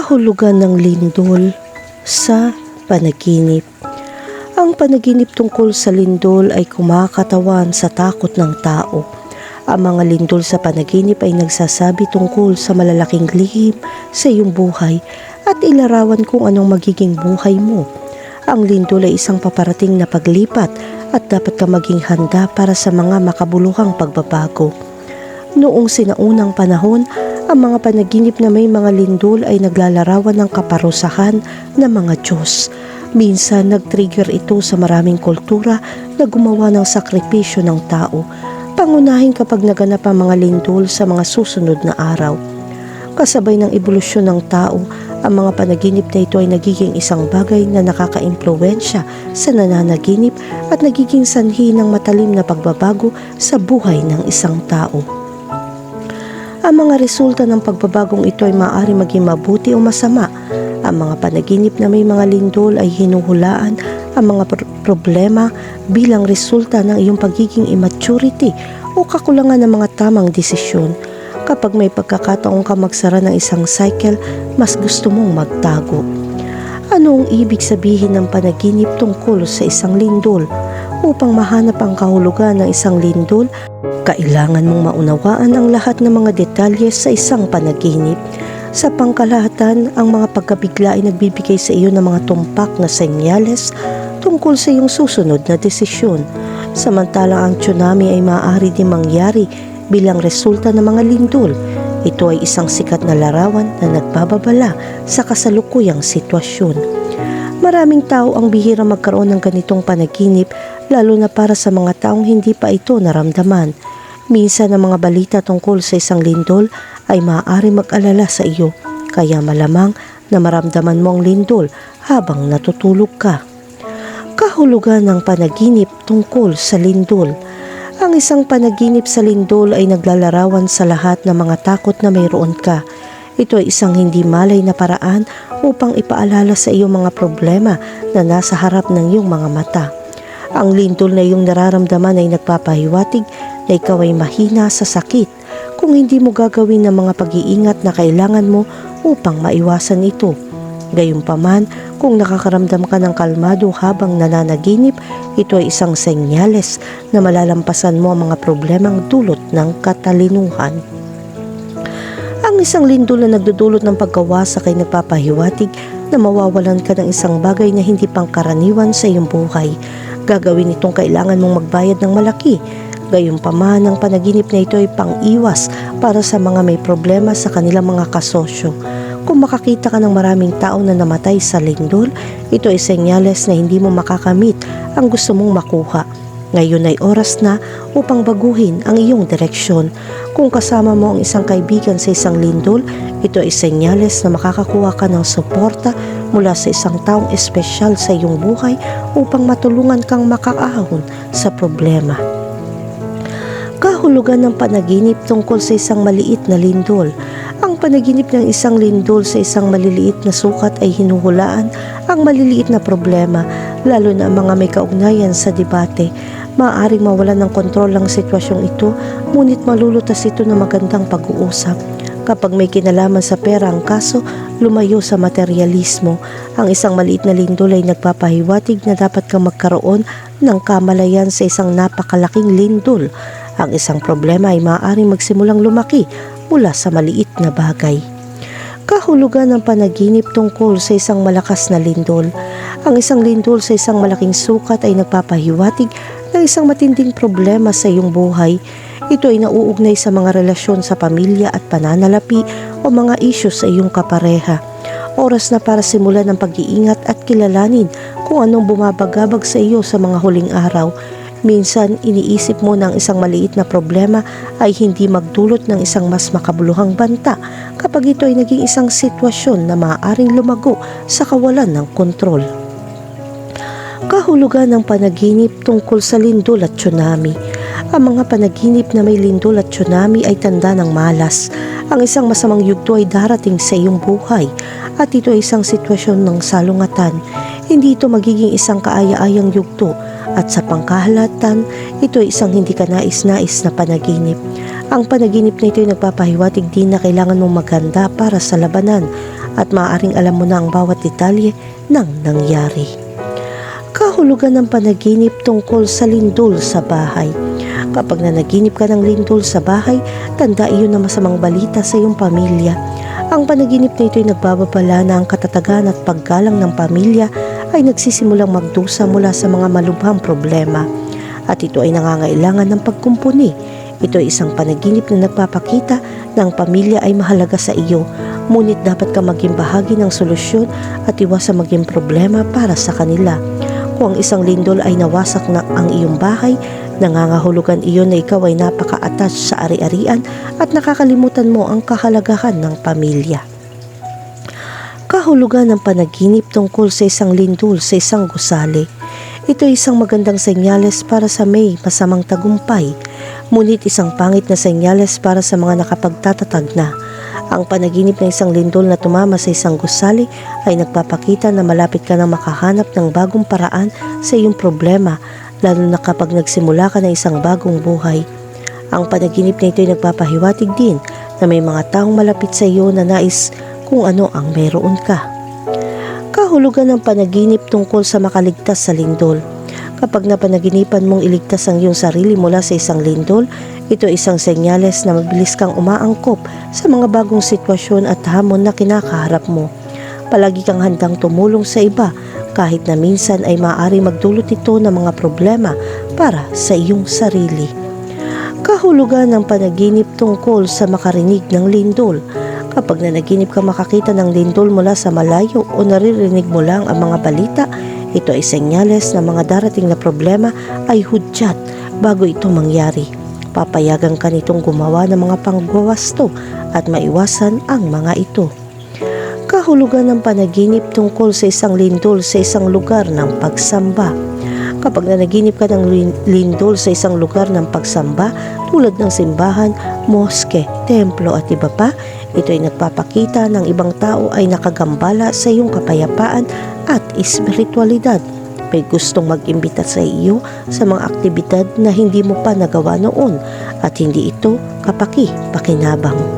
Kahulugan ng lindol sa panaginip. Ang panaginip tungkol sa lindol ay kumakatawan sa takot ng tao. Ang mga lindol sa panaginip ay nagsasabi tungkol sa malalaking lihim sa iyong buhay at ilarawan kung anong magiging buhay mo. Ang lindol ay isang paparating na paglipat at dapat ka maging handa para sa mga makabuluhang pagbabago. Noong sinaunang panahon, ang mga panaginip na may mga lindol ay naglalarawan ng kaparusahan ng mga Diyos. Minsan nag-trigger ito sa maraming kultura na gumawa ng sakripisyo ng tao, pangunahin kapag naganap ang mga lindol sa mga susunod na araw. Kasabay ng ebolusyon ng tao, ang mga panaginip na ito ay nagiging isang bagay na nakaka-impluwensya sa nananaginip at nagiging sanhi ng matalim na pagbabago sa buhay ng isang tao. Ang mga resulta ng pagbabagong ito ay maaari maging mabuti o masama. Ang mga panaginip na may mga lindol ay hinuhulaan ang mga problema bilang resulta ng iyong pagiging immaturity o kakulangan ng mga tamang desisyon. Kapag may pagkakataon ka magsara ng isang cycle, mas gusto mong magtago. Ano ang ibig sabihin ng panaginip tungkol sa isang lindol? Upang mahanap ang kahulugan ng isang lindol, kailangan mong maunawaan ang lahat ng mga detalye sa isang panaginip. Sa pangkalahatan, ang mga pagkabigla ay nagbibigay sa iyo ng mga tumpak na senyales tungkol sa iyong susunod na desisyon. Samantalang ang tsunami ay maaari din mangyari bilang resulta ng mga lindol. Ito ay isang sikat na larawan na nagbababala sa kasalukuyang sitwasyon. Maraming tao ang bihira magkaroon ng ganitong panaginip, lalo na para sa mga taong hindi pa ito naramdaman. Minsan ang mga balita tungkol sa isang lindol ay maaari mag-alala sa iyo, kaya malamang na maramdaman mo ang lindol habang natutulog ka. Kahulugan ng panaginip tungkol sa lindol. Ang isang panaginip sa lindol ay naglalarawan sa lahat ng mga takot na mayroon ka. Ito ay isang hindi malay na paraan upang ipaalala sa iyo mga problema na nasa harap ng iyong mga mata. Ang lindol na iyong nararamdaman ay nagpapahiwatig na ikaw ay mahina sa sakit kung hindi mo gagawin ng mga pag-iingat na kailangan mo upang maiwasan ito. Gayunpaman, kung nakakaramdam ka ng kalmado habang nananaginip, ito ay isang senyales na malalampasan mo ang mga problemang dulot ng katalinuhan. Ang isang lindol na nagdudulot ng pagkawasak ay nagpapahiwatig na mawawalan ka ng isang bagay na hindi pangkaraniwan sa iyong buhay. Gagawin itong kailangan mong magbayad ng malaki. Gayunpaman, ang panaginip na ito ay pang-iwas para sa mga may problema sa kanilang mga kasosyo. Kung makakita ka ng maraming tao na namatay sa lindol, ito ay senyales na hindi mo makakamit ang gusto mong makuha. Ngayon ay oras na upang baguhin ang iyong direksyon. Kung kasama mo ang isang kaibigan sa isang lindol, ito ay senyales na makakakuha ka ng suporta mula sa isang taong espesyal sa iyong buhay upang matulungan kang makaahon sa problema. Kahulugan ng panaginip tungkol sa isang maliit na lindol. Ang panaginip ng isang lindol sa isang maliliit na sukat ay hinuhulaan ang maliliit na problema, lalo na ang mga may kaugnayan sa debate. Maaaring mawalan ng kontrol ang sitwasyong ito, ngunit malulutas ito ng magandang pag-uusap. Kapag may kinalaman sa pera ang kaso, lumayo sa materialismo. Ang isang maliit na lindol ay nagpapahiwatig na dapat kang magkaroon ng kamalayan sa isang napakalaking lindol. Ang isang problema ay maaaring magsimulang lumaki mula sa maliit na bagay. Kahulugan ng panaginip tungkol sa isang malakas na lindol. Ang isang lindol sa isang malaking sukat ay nagpapahiwatig ng isang matinding problema sa iyong buhay. Ito ay nauugnay sa mga relasyon sa pamilya at pananalapi o mga isyu sa iyong kapareha. Oras na para simulan ang pag-iingat at kilalanin kung anong bumabagabag sa iyo sa mga huling araw. Minsan, iniisip mo na ang isang maliit na problema ay hindi magdulot ng isang mas makabuluhang banta kapag ito ay naging isang sitwasyon na maaaring lumago sa kawalan ng kontrol. Kahulugan ng panaginip tungkol sa lindol at tsunami. Ang mga panaginip na may lindol at tsunami ay tanda ng malas. Ang isang masamang yugto ay darating sa iyong buhay at ito ay isang sitwasyon ng salungatan. Hindi ito magiging isang kaaya-ayang yugto at sa pangkahalatan, ito ay isang hindi kanais-nais na panaginip. Ang panaginip na ito ay nagpapahiwatig din na kailangan mong maghanda para sa labanan. at maaaring alam mo na ang bawat detalye ng nangyari. Kahulugan ng panaginip tungkol sa lindol sa bahay. Kapag nanaginip ka ng lindol sa bahay, tanda iyon na masamang balita sa iyong pamilya. Ang panaginip na ito ay nagbababala na ang katatagan at paggalang ng pamilya ay nagsisimulang magdusa mula sa mga malubhang problema. At ito ay nangangailangan ng pagkumpuni. Ito ay isang panaginip na nagpapakita na ang pamilya ay mahalaga sa iyo, ngunit dapat ka maging bahagi ng solusyon at iwasan maging problema para sa kanila. Kung ang isang lindol ay nawasak na ang iyong bahay, nangangahulugan iyon na ikaw ay napaka-attached sa ari-arian at nakakalimutan mo ang kahalagahan ng pamilya. Kahulugan ng panaginip tungkol sa isang lindol sa isang gusali. Ito ay isang magandang senyales para sa may masamang tagumpay, ngunit isang pangit na senyales para sa mga nakapagtatatag na. Ang panaginip ng isang lindol na tumama sa isang gusali ay nagpapakita na malapit ka nang makahanap ng bagong paraan sa iyong problema, lalo na kapag nagsimula ka ng isang bagong buhay. Ang panaginip na ito ay nagpapahiwatig din na may mga taong malapit sa iyo na nais kung ano ang meron ka. Kahulugan ng panaginip tungkol sa makaligtas sa lindol. Kapag napanaginipan mong iligtas ang iyong sarili mula sa isang lindol, ito ay isang senyales na mabilis kang umaangkop sa mga bagong sitwasyon at hamon na kinakaharap mo. Palagi kang handang tumulong sa iba kahit na minsan ay maaari magdulot ito ng mga problema para sa iyong sarili. Kahulugan ng panaginip tungkol sa makarinig ng lindol. Kapag nanaginip ka makakita ng lindol mula sa malayo o naririnig mo lang ang mga balita, ito ay senyales na mga darating na problema ay hudyat bago ito mangyari. Papayagan ka nitong gumawa ng mga pangwawasto at maiwasan ang mga ito. Kahulugan ng panaginip tungkol sa isang lindol sa isang lugar ng pagsamba. Kapag nanaginip ka ng lindol sa isang lugar ng pagsamba tulad ng simbahan, moske, templo at iba pa, ito ay nagpapakita ng ibang tao ay nakagambala sa iyong kapayapaan at espiritualidad. May gustong mag-imbita sa iyo sa mga aktibidad na hindi mo pa nagawa noon at hindi ito kapaki-pakinabang.